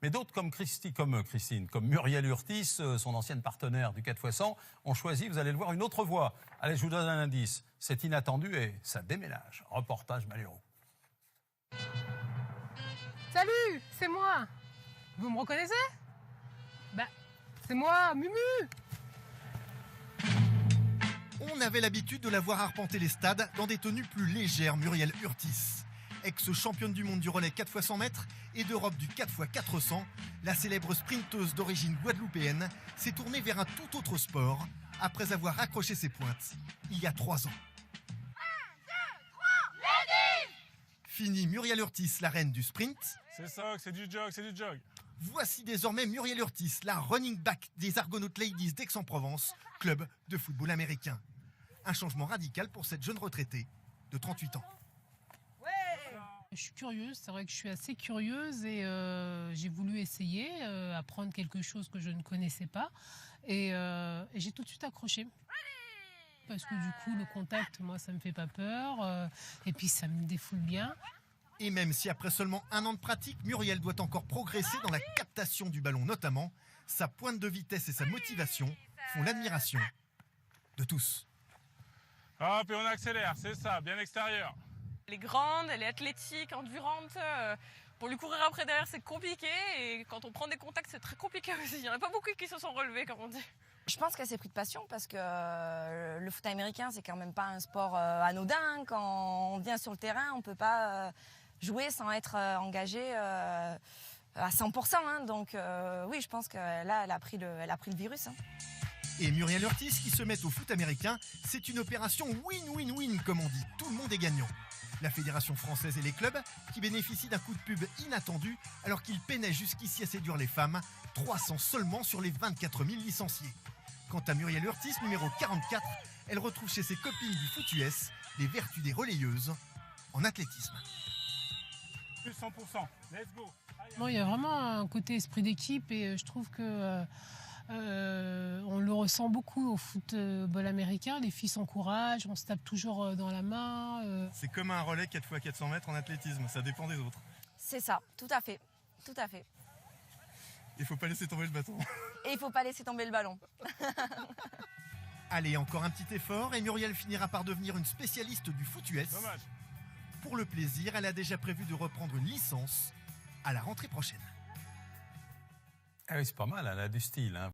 Mais d'autres comme Christine, comme Muriel Urtis, son ancienne partenaire du 4x100, ont choisi, vous allez le voir, une autre voie. Allez, je vous donne un indice. C'est inattendu et ça déménage. Reportage Malheureux. Salut, c'est moi. Vous me reconnaissez? C'est moi, Mumu. On avait l'habitude de la voir arpenter les stades dans des tenues plus légères, Muriel Urtis. Ex-championne du monde du relais 4x100 mètres et d'Europe du 4x400, la célèbre sprinteuse d'origine guadeloupéenne s'est tournée vers un tout autre sport après avoir accroché ses pointes il y a 3 ans. 1, 2, 3, ready! Fini Muriel Urtis, la reine du sprint. C'est ça, c'est du jog. Voici désormais Muriel Urtis, la running back des Argonautes Ladies d'Aix-en-Provence, club de football américain. Un changement radical pour cette jeune retraitée de 38 ans. Je suis curieuse, c'est vrai que je suis assez curieuse et j'ai voulu essayer, apprendre quelque chose que je ne connaissais pas et j'ai tout de suite accroché. Parce que du coup, le contact, moi, ça me fait pas peur et puis ça me défoule bien. Et même si après seulement 1 an de pratique, Muriel doit encore progresser dans la captation du ballon notamment, sa pointe de vitesse et sa motivation font l'admiration de tous. Hop, et on accélère, c'est ça, bien extérieur. Elle est grande, elle est athlétique, endurante. Pour lui courir après derrière, c'est compliqué. Et quand on prend des contacts, c'est très compliqué aussi. Il n'y en a pas beaucoup qui se sont relevés, comme on dit. Je pense qu'elle s'est pris de passion parce que le foot américain, c'est quand même pas un sport anodin. Quand on vient sur le terrain, on peut pas jouer sans être engagé à 100%. Hein. Donc oui, je pense que là, elle a pris le virus. Hein. Et Muriel Urtis qui se met au foot américain, c'est une opération win-win-win comme on dit. Tout le monde est gagnant. La Fédération française et les clubs qui bénéficient d'un coup de pub inattendu alors qu'ils peinaient jusqu'ici à séduire les femmes, 300 seulement sur les 24 000 licenciés. Quant à Muriel Urtis, numéro 44, elle retrouve chez ses copines du foot US les vertus des relayeuses en athlétisme. Plus 100%, let's go. Bon, il y a vraiment un côté esprit d'équipe et je trouve que on le ressent beaucoup au football américain. Les filles s'encouragent, on se tape toujours dans la main. C'est comme un relais 4x400 mètres en athlétisme, ça dépend des autres. C'est ça, tout à fait. Tout à fait. Il faut pas laisser tomber le bâton. Et il faut pas laisser tomber le ballon. Allez, encore un petit effort et Muriel finira par devenir une spécialiste du foot US. Dommage. Pour le plaisir, elle a déjà prévu de reprendre une licence à la rentrée prochaine. Ah oui, c'est pas mal, elle a du style. Hein.